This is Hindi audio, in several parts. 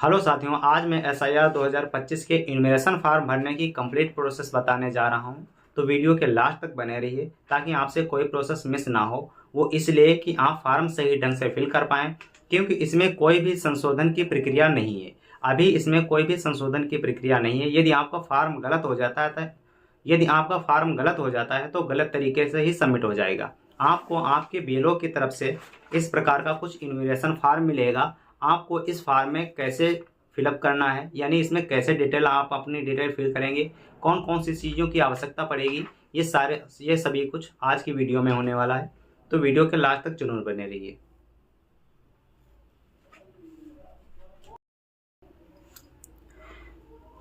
हेलो साथियों, आज मैं SIR 2025 के इनविजिलेशन फॉर्म भरने की कंप्लीट प्रोसेस बताने जा रहा हूं। तो वीडियो के लास्ट तक बने रहिए ताकि आपसे कोई प्रोसेस मिस ना हो। वो इसलिए कि आप फॉर्म सही ढंग से फिल कर पाएँ, क्योंकि इसमें कोई भी संशोधन की प्रक्रिया नहीं है। अभी इसमें कोई भी संशोधन की प्रक्रिया नहीं है। यदि आपका फॉर्म गलत हो जाता है तो गलत तरीके से ही सबमिट हो जाएगा। आपको आपके BLO की तरफ से इस प्रकार का कुछ इनविजिलेशन फॉर्म मिलेगा। आपको इस फॉर्म में कैसे फिलअप करना है, यानी इसमें कैसे डिटेल आप अपनी डिटेल फिल करेंगे, कौन कौन सी चीज़ों की आवश्यकता पड़ेगी, ये सभी कुछ आज की वीडियो में होने वाला है। तो वीडियो के लास्ट तक जरूर बने रहिए।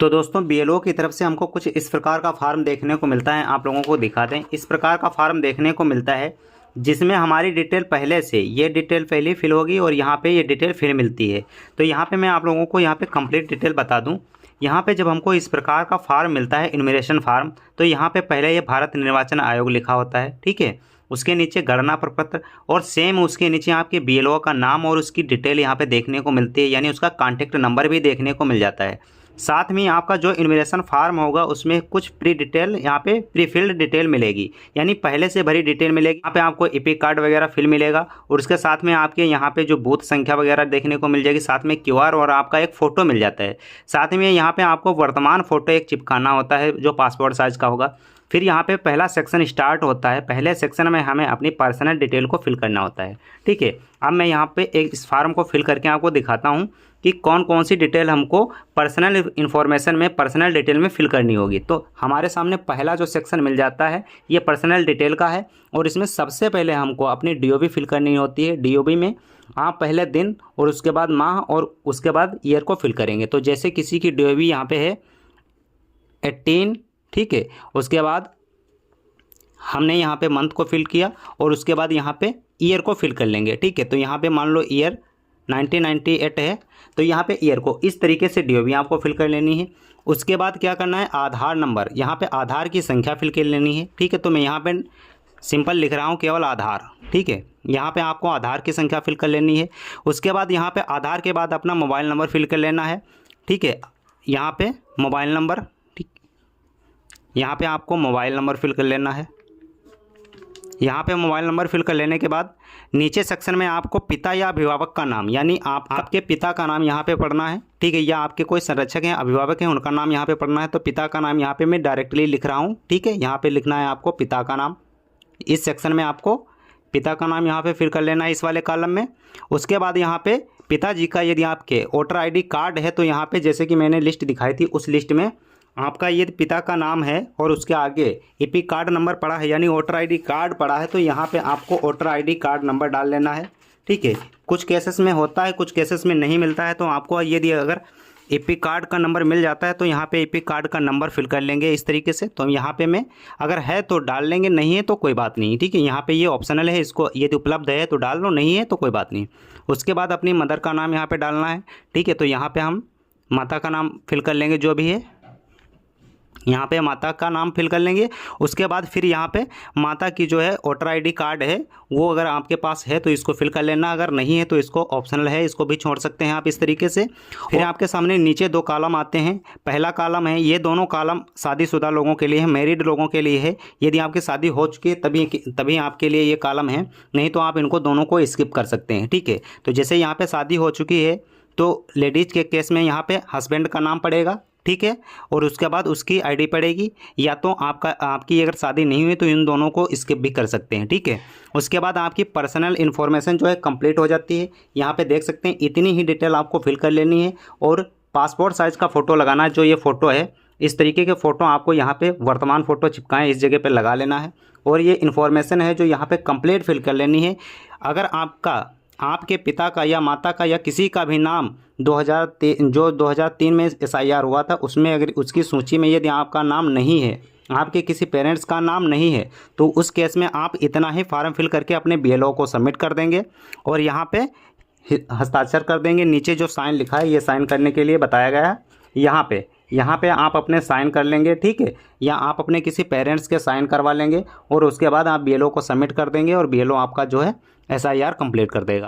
तो दोस्तों, BLO की तरफ से हमको कुछ इस प्रकार का फॉर्म देखने को मिलता है। आप लोगों को दिखाते हैं। इस प्रकार का फॉर्म देखने को मिलता है जिसमें हमारी डिटेल पहले से ये डिटेल पहले फिल होगी और यहाँ पे ये डिटेल फिर मिलती है। तो यहाँ पे मैं आप लोगों को यहाँ पे कंप्लीट डिटेल बता दूँ। यहाँ पे जब हमको इस प्रकार का फॉर्म मिलता है इनविजिलेशन फॉर्म, तो यहाँ पे पहले ये भारत निर्वाचन आयोग लिखा होता है, ठीक है। उसके नीचे गणना प्रपत्र और सेम उसके नीचे आपके BLO का नाम और उसकी डिटेल यहाँ पे देखने को मिलती है, यानी उसका कॉन्टैक्ट नंबर भी देखने को मिल जाता है। साथ में आपका जो इनविजिलेशन फॉर्म होगा उसमें कुछ प्री डिटेल यहाँ पे प्री फिल्ड डिटेल मिलेगी, यानी पहले से भरी डिटेल मिलेगी। यहाँ पे आपको एपिक कार्ड वगैरह फिल मिलेगा और उसके साथ में आपके यहाँ पे जो बूथ संख्या वगैरह देखने को मिल जाएगी। साथ में QR और आपका एक फ़ोटो मिल जाता है। साथ में यहाँ पे आपको वर्तमान फ़ोटो एक चिपकाना होता है जो पासपोर्ट साइज़ का होगा। फिर यहाँ पे पहला सेक्शन स्टार्ट होता है। पहले सेक्शन में हमें अपनी पर्सनल डिटेल को फिल करना होता है, ठीक है। अब मैं यहाँ पे एक इस फार्म को फिल करके आपको दिखाता हूँ कि कौन कौन सी डिटेल हमको पर्सनल इन्फॉर्मेशन में पर्सनल डिटेल में फिल करनी होगी। तो हमारे सामने पहला जो सेक्शन मिल जाता है ये पर्सनल डिटेल का है और इसमें सबसे पहले हमको अपनी DOB फिल करनी होती है। DOB में आप पहले दिन और उसके बाद माह और उसके बाद ईयर को फिल करेंगे। तो जैसे किसी की DOB यहाँ पे है 18, ठीक है। उसके बाद हमने यहाँ पे मंथ को फिल किया और उसके बाद यहाँ पे ईयर को फिल कर लेंगे, ठीक है। तो यहाँ पे मान लो ईयर 1998 है, तो यहाँ पे ईयर को इस तरीके से DOB आपको फिल कर लेनी है। उसके बाद क्या करना है, आधार नंबर, यहाँ पे आधार की संख्या फिल कर लेनी है, ठीक है। तो मैं यहाँ पे सिंपल लिख रहा हूँ केवल आधार, ठीक है। यहाँ पे आपको आधार की संख्या फिल कर लेनी है। उसके बाद यहाँ पे आधार के बाद अपना मोबाइल नंबर फिल कर लेना है, ठीक है। यहाँ पे मोबाइल नंबर, ठीक, यहाँ पे आपको मोबाइल नंबर फिल कर लेना है। यहाँ पे मोबाइल नंबर फिल कर लेने के बाद नीचे सेक्शन में आपको पिता या अभिभावक का नाम, यानी आपके पिता का नाम यहाँ पे पढ़ना है, ठीक है। या आपके कोई संरक्षक हैं, अभिभावक हैं, उनका नाम यहाँ पे पढ़ना है। तो पिता का नाम यहाँ पे मैं डायरेक्टली लिख रहा हूँ, ठीक है। यहाँ पे लिखना है आपको पिता का नाम। इस सेक्शन में आपको पिता का नाम यहाँ पे फिल कर लेना है इस वाले कॉलम में। उसके बाद यहाँ पे पिताजी का यदि आपके वोटर ID कार्ड है तो यहाँ पे जैसे कि मैंने लिस्ट दिखाई थी उस लिस्ट में आपका ये पिता का नाम है और उसके आगे एपिक कार्ड नंबर पड़ा है, यानी वोटर ID कार्ड पड़ा है। तो यहाँ पे आपको वोटर ID कार्ड नंबर डाल लेना है, ठीक है। कुछ केसेस में होता है, कुछ केसेस में नहीं मिलता है। तो आपको यदि अगर एपिक कार्ड का नंबर मिल जाता है तो यहाँ पे एपिक कार्ड का नंबर फिल कर लेंगे इस तरीके से। तो यहाँ पे मैं अगर है तो डाल लेंगे, नहीं है तो कोई बात नहीं, ठीक है। यहाँ पे ये ऑप्शनल है, इसको यदि उपलब्ध है तो डाल लो, नहीं है तो कोई बात नहीं। उसके बाद अपनी मदर का नाम यहाँ पर डालना है, ठीक है। तो यहाँ पर हम माता का नाम फिल कर लेंगे, जो भी है यहाँ पे माता का नाम फिल कर लेंगे। उसके बाद फिर यहाँ पे माता की जो है वोटर ID कार्ड है वो अगर आपके पास है तो इसको फिल कर लेना, अगर नहीं है तो इसको ऑप्शनल है, इसको भी छोड़ सकते हैं आप इस तरीके से। फिर आपके सामने नीचे 2 कॉलम आते हैं। पहला कॉलम है, ये दोनों कॉलम शादीशुदा लोगों के लिए है, मैरिड लोगों के लिए है। यदि आपकी शादी हो चुकी है तभी आपके लिए ये कॉलम है, नहीं तो आप इनको दोनों को स्किप कर सकते हैं, ठीक है। तो जैसे यहाँ पर शादी हो चुकी है तो लेडीज़ के केस में यहाँ पर हस्बैंड का नाम पड़ेगा, ठीक है। और उसके बाद उसकी ID पड़ेगी, या तो आपकी अगर शादी नहीं हुई तो इन दोनों को स्किप भी कर सकते हैं, ठीक है। उसके बाद आपकी पर्सनल इन्फॉर्मेशन जो है कंप्लीट हो जाती है। यहाँ पे देख सकते हैं इतनी ही डिटेल आपको फिल कर लेनी है और पासपोर्ट साइज़ का फ़ोटो लगाना है। जो ये फ़ोटो है इस तरीके के फ़ोटो आपको यहाँ पे वर्तमान फ़ोटो चिपकाएँ इस जगह पे लगा लेना है। और ये इन्फॉर्मेशन है जो यहाँ पे कंप्लीट फिल कर लेनी है। अगर आपके पिता का या माता का या किसी का भी नाम 2003 में SIR हुआ था उसमें अगर उसकी सूची में यदि आपका नाम नहीं है, आपके किसी पेरेंट्स का नाम नहीं है, तो उस केस में आप इतना ही फॉर्म फिल करके अपने BLO को सबमिट कर देंगे और यहाँ पे हस्ताक्षर कर देंगे। नीचे जो साइन लिखा है ये साइन करने के लिए बताया गया है। यहाँ पे आप अपने साइन कर लेंगे, ठीक है। या आप अपने किसी पेरेंट्स के साइन करवा लेंगे और उसके बाद आप BLO को सबमिट कर देंगे और BLO आपका जो है SIR कंप्लीट कर देगा।